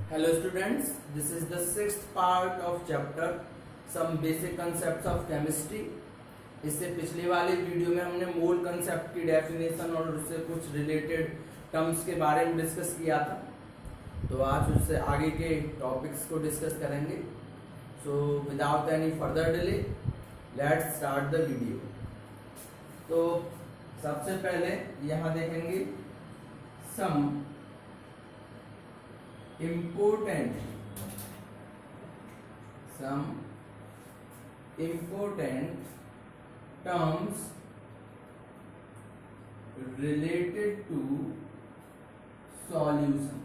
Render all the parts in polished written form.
Hello students, this is the sixth part of chapter some basic concepts of chemistry. इससे पिछले वाले video में हमने मोल कंसेप्ट की डेफिनेशन और उससे कुछ रिलेटेड टर्म्स के बारे में डिस्कस किया था, तो आज उससे आगे के टॉपिक्स को डिस्कस करेंगे. So without any further delay let's start the video. तो सबसे पहले यहाँ देखेंगे सम important terms related to solution.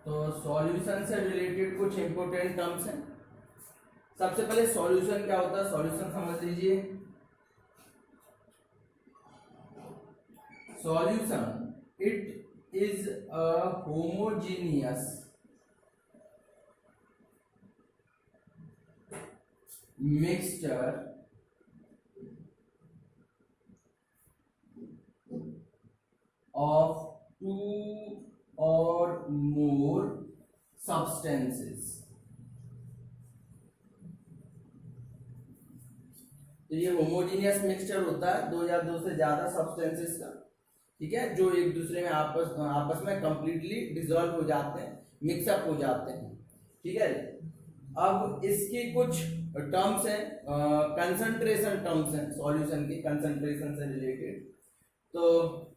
तो सॉल्यूशन से रिलेटेड कुछ इंपोर्टेंट टर्म्स हैं. सबसे पहले सॉल्यूशन क्या होता है, सॉल्यूशन समझ लीजिए. Solution it is a homogeneous mixture of two or more substances. तो ये होमोजीनियस मिक्सचर होता है दो या दो से ज्यादा सब्सटेंसेस का, ठीक है, जो एक दूसरे में आपस में कंप्लीटली डिसॉल्व हो जाते हैं, मिक्सअप हो जाते हैं. ठीक है. अब इसकी कुछ टर्म्स हैं, कंसंट्रेशन टर्म्स हैं सॉल्यूशन की, कंसंट्रेशन से रिलेटेड. तो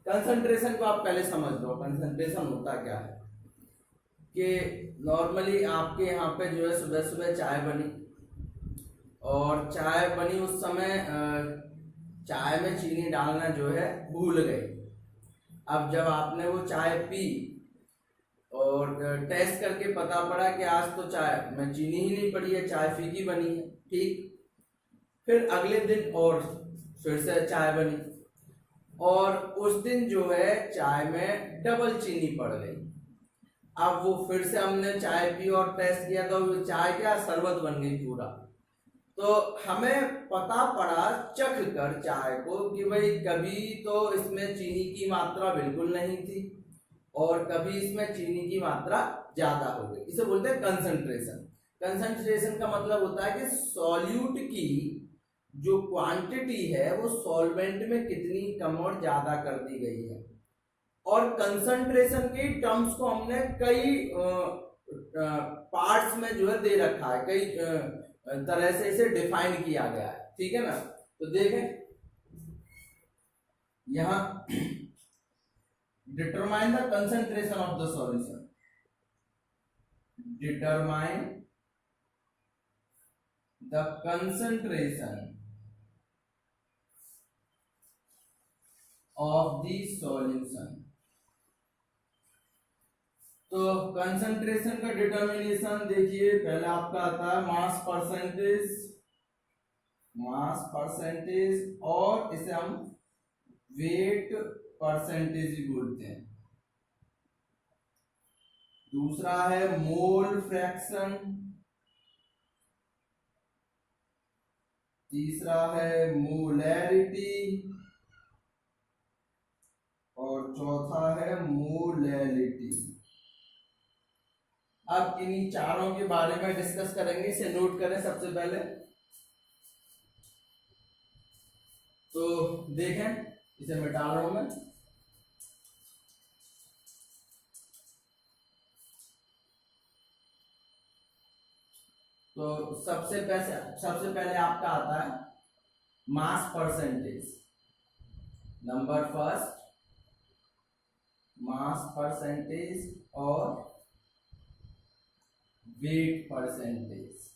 कंसंट्रेशन को आप पहले समझ लो. कंसंट्रेशन होता क्या है कि नॉर्मली आपके यहाँ पे जो है सुबह सुबह चाय बनी, और चाय बनी उस समय चाय में चीनी डालना जो है भूल गए. अब जब आपने वो चाय पी और टेस्ट करके पता पड़ा कि आज तो चाय में चीनी ही नहीं पड़ी है, चाय फीकी बनी है. ठीक. फिर अगले दिन और फिर से चाय बनी, और उस दिन जो है चाय में डबल चीनी पड़ गई. अब वो फिर से हमने चाय पी और टेस्ट किया तो वो चाय क्या शरबत बन गई पूरा. तो हमें पता पड़ा चख कर चाय को कि भाई कभी तो इसमें चीनी की मात्रा बिल्कुल नहीं थी और कभी इसमें चीनी की मात्रा ज्यादा हो गई. इसे बोलते हैं कंसंट्रेशन. कंसंट्रेशन का मतलब होता है कि सॉल्यूट की जो क्वांटिटी है वो सॉल्वेंट में कितनी कम और ज्यादा कर दी गई है. और कंसंट्रेशन के टर्म्स को हमने कई पार्ट्स में जो है दे रखा है, कई तरह से इसे डिफाइन किया गया है. ठीक है ना. तो देखें यहां determine the concentration of the solution. Determine the concentration of the solution. तो कंसंट्रेशन का डिटर्मिनेशन देखिए, पहले आपका आता है मास परसेंटेज, और इसे हम वेट परसेंटेज भी बोलते हैं. दूसरा है मोल फ्रैक्शन, तीसरा है मोलैरिटी, और चौथा है मोलैलिटी. अब इन्हीं चारों के बारे में डिस्कस करेंगे. इसे नोट करें सबसे पहले. तो देखें, इसे मिटा रहा हूं मैं. तो सबसे पहले आपका आता है mass percentage. Number first mass percentage और weight percentage.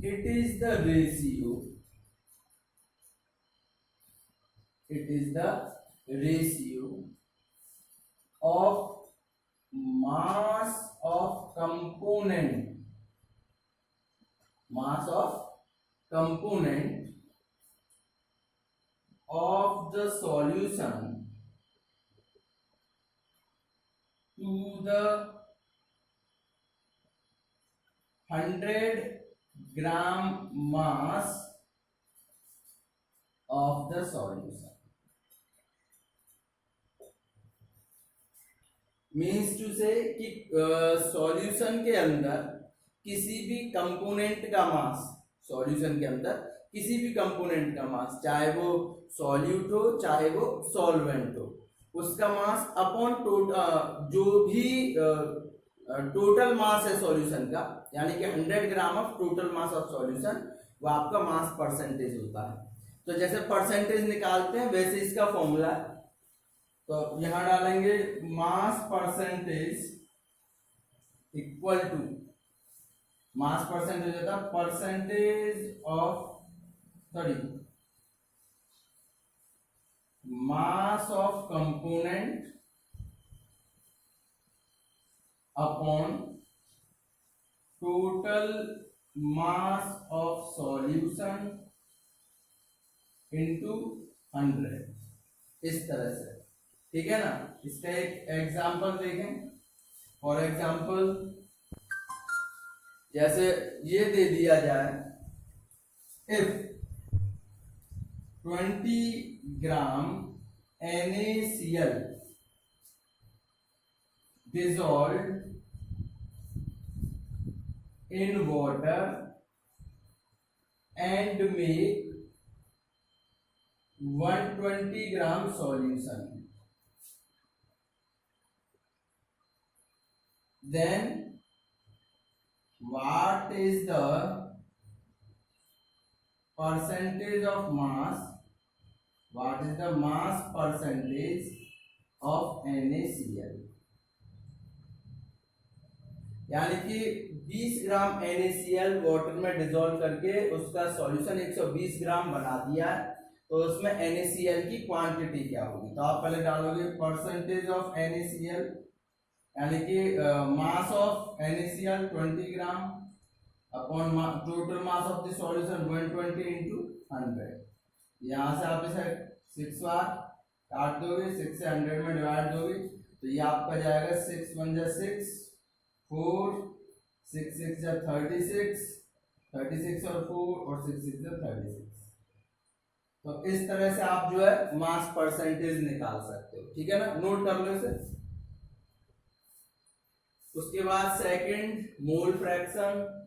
It is the ratio of mass of component of the solution to the 100 gram mass of the solution. Means to say कि सॉल्यूशन के अंदर किसी भी कंपोनेंट का मास, solution के अंदर किसी भी कंपोनेंट का मास, चाहे वो सॉल्यूट हो चाहे वो सॉल्वेंट हो, उसका मास अपॉन जो भी टोटल मास है सॉल्यूशन का, यानी कि 100 gram of total mass of solution, वो आपका मास परसेंटेज होता है। तो जैसे परसेंटेज निकालते हैं वैसे इसका फॉर्मूला है, तो यहां डालेंगे mass percentage equal to, mass percentage होता है percentage of, sorry, mass of component upon total mass of solution into 100, इस तरह से। ठीक है ना। इसका एक एग्जांपल देखें। फॉर एग्जांपल जैसे ये दे दिया जाए, if 20 gram NaCl dissolved in water and make 120 gram solution, then what is the percentage of mass, what is the mass percentage of NaCl, यानी कि 20 ग्राम NaCl वाटर में डिसॉल्व करके उसका सॉल्यूशन 120 ग्राम बना दिया है, तो उसमें NaCl की क्वांटिटी क्या होगी। तो आप पहले डालोगे परसेंटेज ऑफ NaCl, यानी कि mass of NaCl 20 gram upon total mass of the solution 120 into 100। यहाँ से आप इसे 6 बार काट दोगे, 6 से 100 में डिवाइड दोगे, तो ये आपका जाएगा 6 1 जा 6, 4 6 6 जा 36, 36 और 4 और 6 6 जा 36। तो इस तरह से आप जो है मास परसेंटेज निकाल सकते हो। ठीक है ना, नोट कर लो इसे। उसके बाद सेकंड, मोल फ्रैक्शन।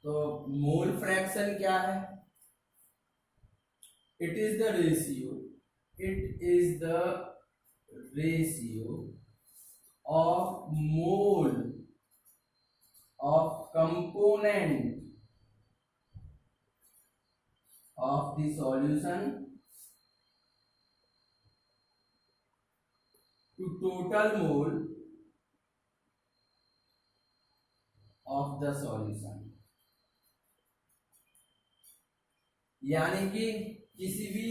तो मोल फ्रैक्शन क्या है? It is the ratio, it is the ratio of mole of component of the solution to total mole of the solution। यानी कि किसी भी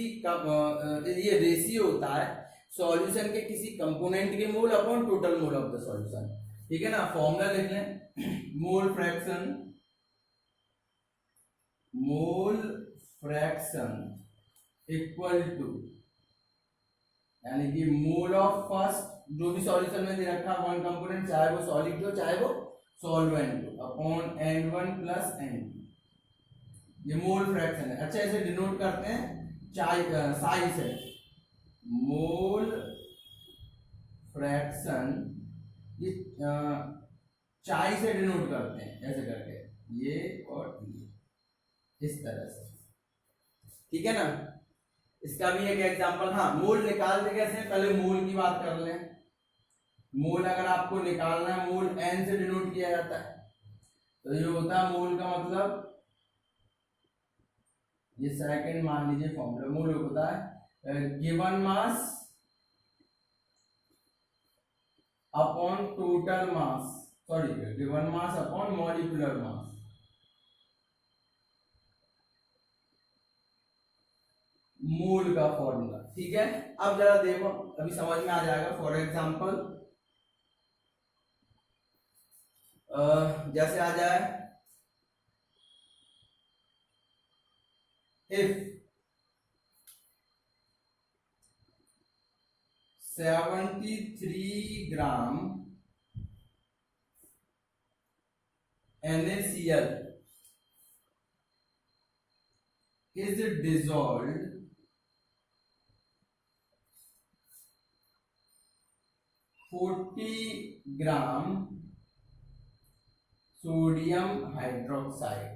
ये रेशियो होता है सॉल्यूशन के किसी कंपोनेंट के mole upon total mole of the solution. ठीक है ना, फॉर्मूला लिख लें, mole fraction, mole fraction equal to, यानी कि मोल ऑफ फर्स्ट, जो भी सॉल्यूशन में दे रखा वन कंपोनेंट, चाहे वो सॉलिड हो चाहे वो सॉल्वेंट हो, अपॉन N1 प्लस N2, ये मोल फ्रैक्शन है। अच्छा, इसे डिनोट करते हैं साई से, मोल फ्रैक्शन ये चाई से डिनोट करते हैं, ऐसे करके ये और ये, इस तरह से। ठीक है ना। इसका भी एक एग्जांपल, हाँ, मोल निकालते कैसे, पहले मोल की बात कर लें। मोल अगर आपको निकालना है, मोल N से डिनोट किया जाता है, तो ये होता है मोल का मतलब, ये सेकंड मान लीजिए फॉर्मूला, मोल होता है given mass upon total mass, sorry, given mass upon molecular mass. Mole का फॉर्मूला। ठीक है, अब जरा देखो, अभी समझ में आ जाएगा। फॉर एग्जांपल जैसे आ जाए, if 73 gram NaCl is dissolved 40 gram sodium hydroxide.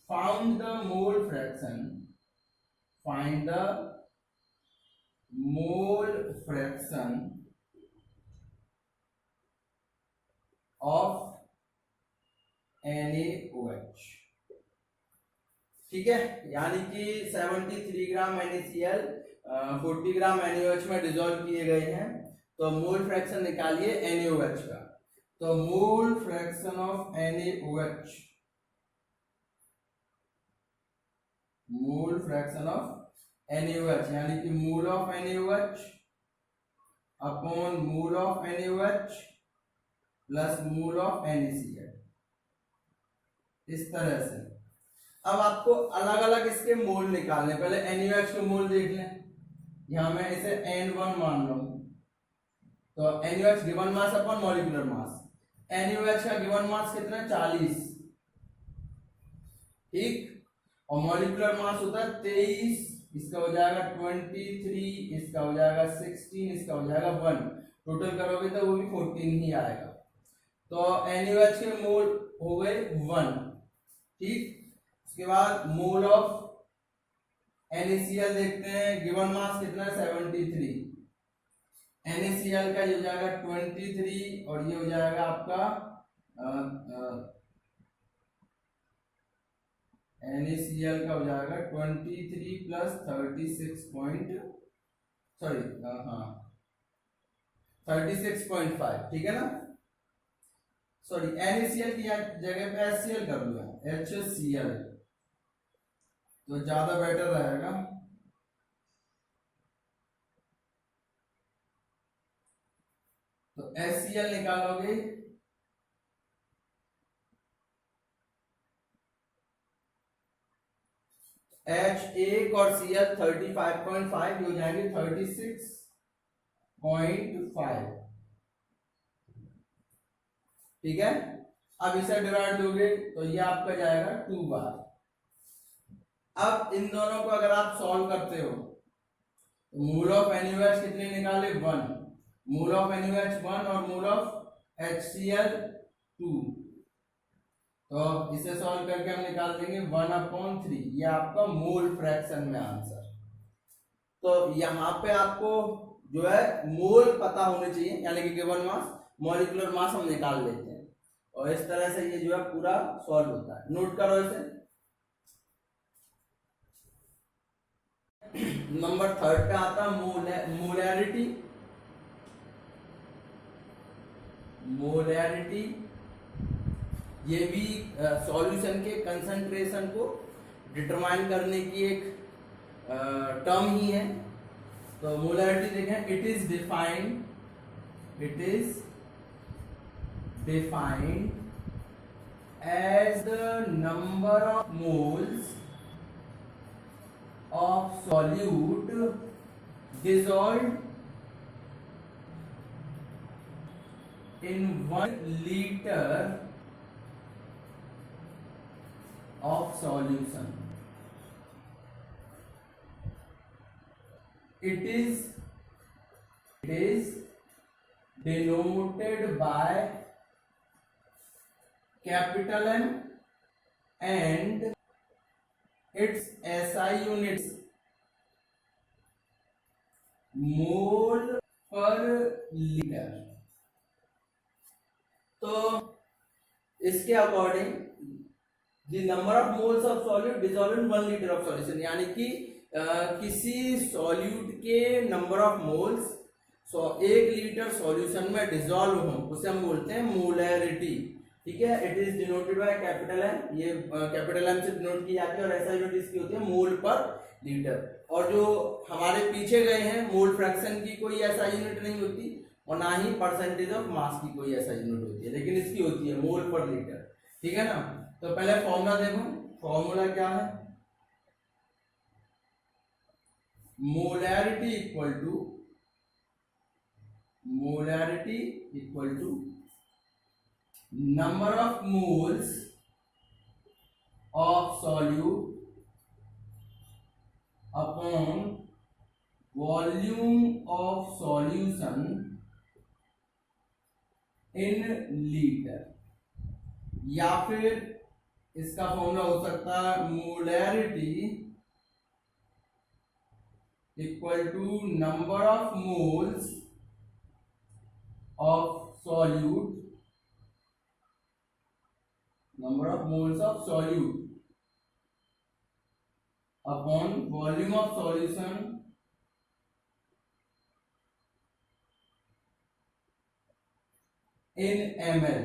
Found the mole fraction. Find the mole fraction of NaOH. ठीक है, यानी कि 73 ग्राम NaCl 40 ग्राम NaOH में डिसॉल्व किए गए हैं. तो मोल फ्रैक्शन निकालिए NaOH का. तो mole fraction of NaOH, mole fraction of NaOH यानी कि mole of NaOH upon mole of NaOH plus mole of NaCl. इस तरह से अब आपको अलग अलग इसके मोल निकालने. पहले NaOH के मोल देख लें. यहां मैं इसे N1 मान लूं. तो NaOH given mass upon molecular मास. NaOH का गिवन मास कितना है? 40. ठीक. और मॉलिक्यूलर मास होता है 23. इसका हो जाएगा 23, इसका हो जाएगा 16, इसका हो जाएगा 1. टोटल करोगे तो वो भी 14 ही आएगा. तो NaOH के मोल हो गए 1. ठीक. उसके बाद मोल ऑफ NaCl देखते हैं. गिवन मास कितना है? 73. NaCl का ये हो जाएगा 23 और ये हो जाएगा आपका NaCl का हो जाएगा 23 प्लस 36.5. ठीक है ना. सॉरी, NaCl की जगह पे HCl कर लो. HCl तो ज्यादा बेटर रहेगा. तो HCl निकालोगे H1 और Cl 35.5 हो जाएंगे 36.5. ठीक है. अब इसे डिवाइड दोगे तो ये आपका जाएगा 2 बार. अब इन दोनों को अगर आप सॉल्व करते हो तो मोल ऑफ NaOH कितने निकाले? 1. मोल ऑफ NaOH 1 और मोल ऑफ HCl 2. तो इसे सॉल्व करके हम निकाल देंगे 1/3. ये आपका मोल फ्रैक्शन में आंसर. तो यहाँ पे आपको जो है मोल पता होने चाहिए, यानी कि गिवन मास, मॉलिक्यूलर मास हम निकाल लेते हैं. और इस तरह से ये जो है पूरा सॉल्व होता है. नोट करो इसे. नंबर 3 पे आता मोलैरिटी. मोलैरिटी ये भी सॉल्यूशन के कंसंट्रेशन को डिटरमाइन करने की एक टर्म ही है. तो मोलैरिटी देखें. It is defined as the number of moles of solute dissolved in 1 liter of solution. It is denoted by capital M and its SI units mole per litre. तो इसके according the number of moles of solute dissolve in 1 litre of solution, यानी कि किसी solute के number of moles 1 litre solution में dissolve हो उसे हम बोलते हैं मोलैरिटी. ठीक है. It is denoted by capital M. ये कैपिटल एम से डिनोट की जाती है और ऐसा यूनिट इसकी होती है मोल पर लीटर. और जो हमारे पीछे गए हैं मोल फ्रैक्शन की कोई ऐसा यूनिट नहीं होती और ना ही परसेंटेज ऑफ मास की कोई ऐसा यूनिट होती है, लेकिन इसकी होती है मोल पर लीटर. ठीक है ना. तो पहले फॉर्मूला देखो. फॉर्मूला क्या है? Molarity equal to number of moles of solute upon volume of solution in litre, या फिर इसका फॉर्मूला हो सकता है molarity equal to number of moles of solute upon volume of solution in ml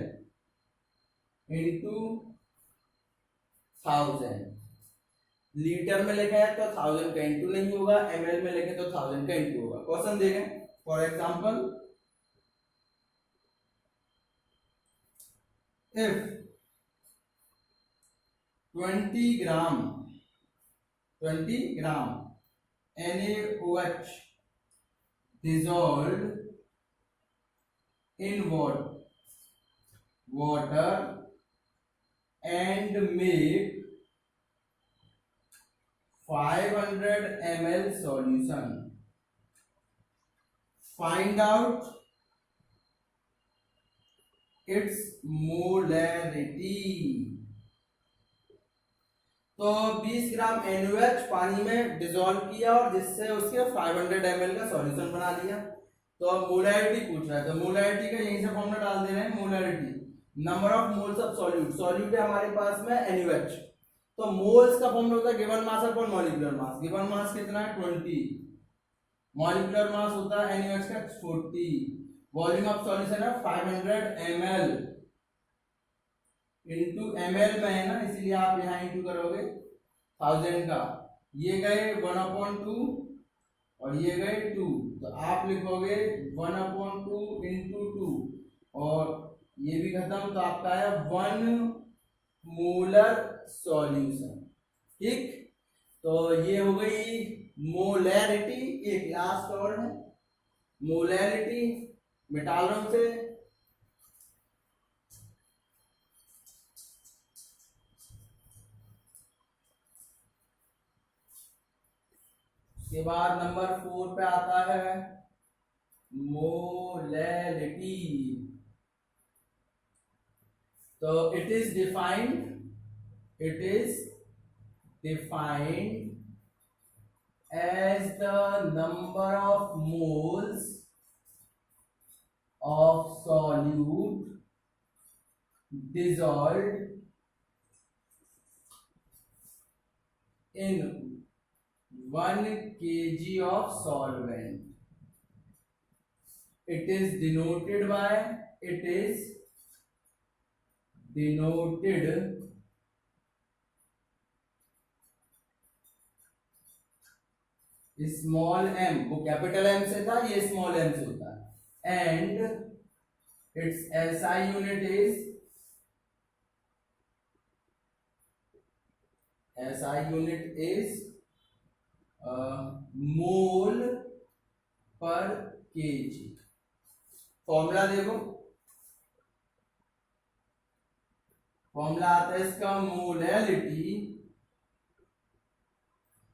into 1000। लीटर में लिखा है तो 1000 का इंटू नहीं होगा, ml में लिखे तो 1000 का इंटू होगा। क्वेश्चन देखें, for example if 20 gram NaOH dissolved in water and make 500 ml solution, find out its molarity। तो 20 ग्राम NaOH पानी में डिसॉल्व किया और जिससे उसके 500 ml का सॉल्यूशन बना लिया। तो अब मोलैरिटी पूछ रहा है, तो मोलैरिटी का यहीं से फॉर्मूला डाल दे रहे हैं। Molarity number of moles of solute है हमारे पास में NaOH, तो मोल्स का फॉर्मूला होता है गिवन मास अपॉन मॉलिक्यूलर मास। गिवन मास कितना है 20, मॉलिक्यूलर मास होता है NaOH का 40, वॉल्यूम ऑफ सॉल्यूशन है 500 ml इंटू ml में है ना, इसलिए आप यहाँ इंटू करोगे 1000 का, ये गए 1/2 और ये गए 2, तो आप लिखोगे 1/2 इंटू 2 और ये भी खत्म, तो आपका है 1 मोलर सॉल्यूशन। ठीक, तो ये हो गई मोलैरिटी। एक लास्ट और है मोलैरिटी, मिटा रहा हूं से के बाद नंबर 4 पे आता है मोलैरिटी। तो it is defined as the number of moles of solute dissolved in 1 kg of solvent. It is denoted small m, वो कैपिटल M से था, ये स्मॉल m से होता है, and its SI unit is mole per kg. Formula देखो, formula आता है इसका molarity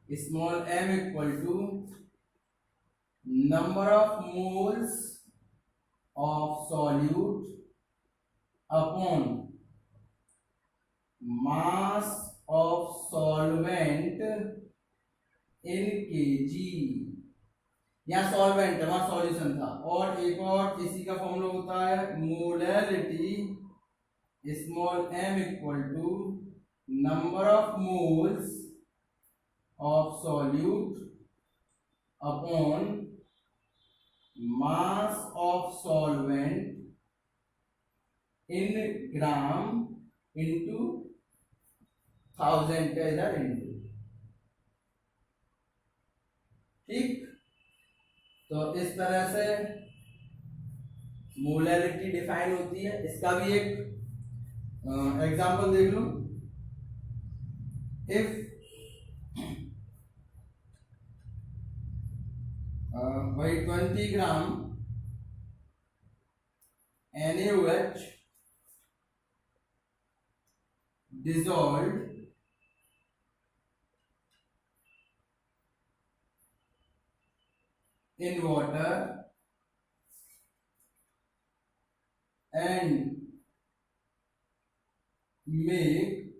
small m equal to number of moles of solute upon mass of solvent in kg. यहाँ सॉल्वेंट है, वहां सॉल्यूशन था। और एक और इसी का फॉर्मूला होता है molarity small m equal to number of moles of solute upon mass of solvent in gram into 1000 का इधर इंटू। ठीक, तो इस तरह से मोलैरिटी डिफाइन होती है। इसका भी एक एग्जांपल देख लो। If 20 gram NaOH dissolved in water and make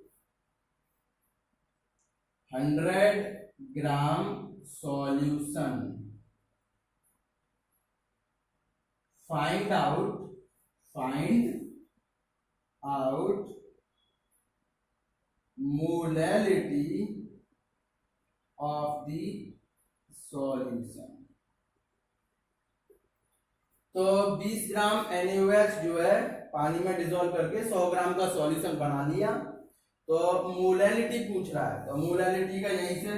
100 gram solution. Find out molality of the solution. तो 20 ग्राम NaOH जो है पानी में डिसॉल्व करके 100 ग्राम का सॉल्यूशन बना लिया। तो मोलैलिटी पूछ रहा है, तो मोलैलिटी का यहीं से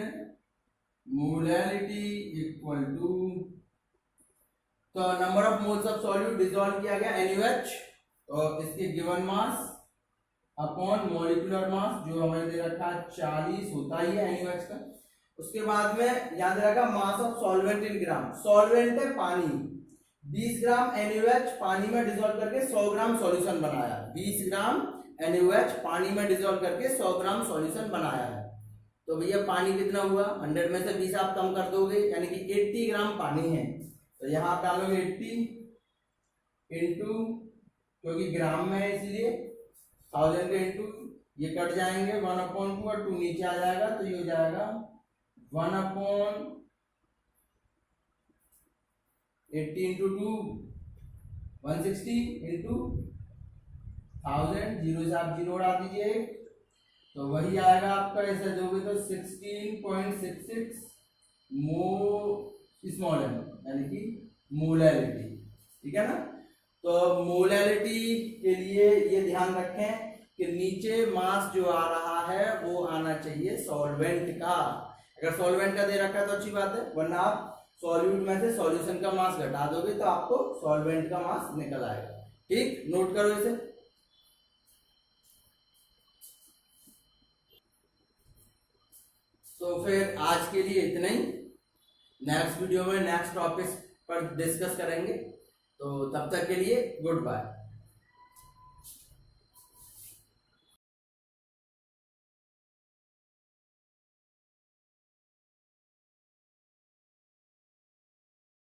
मोलैलिटी इक्वल टू, तो number of moles of solute dissolve किया गया NaOH, तो इसके गिवन मास अपॉन मॉलिक्यूलर मास जो हमें दे रखा 40 होता ही है NaOH का। उसके बाद में याद रखा मास of solvent in gram, solvent है पानी, 20 ग्राम NaOH पानी में डिसॉल्व करके 100 ग्राम सॉल्यूशन बनाया। 20 ग्राम NaOH पानी में डिसॉल्व करके 100 ग्राम सॉल्यूशन बनाया है। तो भैया पानी कितना हुआ, 100 में से 20 आप कम कर दोगे, यानी कि 80 ग्राम पानी है। तो यहाँ आप डालोगे 80 इंटू, क्योंकि ग्राम में है इसलिए 1000 के इंटू, ये कट जाएंगे 1/2 और 2 नीचे आ जाएगा, तो ये हो जाएगा 1/80 इंटू 2 160 इंटू 1000, जीरो से आप जीरो उड़ा दीजिए, तो वही आएगा आपका, ऐसा दोगे तो 16.66 स्मॉल एम, यानी कि मोलैलिटी। ठीक है ना। तो मोलैलिटी के लिए ये ध्यान रखें कि नीचे मास जो आ रहा है वो आना चाहिए सॉल्वेंट का। अगर सॉल्वेंट का दे रखा है तो अच्छी बात है, वरना आप सॉल्यूट में से सॉल्यूशन का मास घटा दोगे तो आपको सॉल्वेंट का मास निकल आएगा। ठीक, नोट करो इसे। तो फिर आज के लिए इतना ही, नेक्स्ट वीडियो में नेक्स्ट टॉपिक पर डिस्कस करेंगे। तो तब तक के लिए गुड बाय।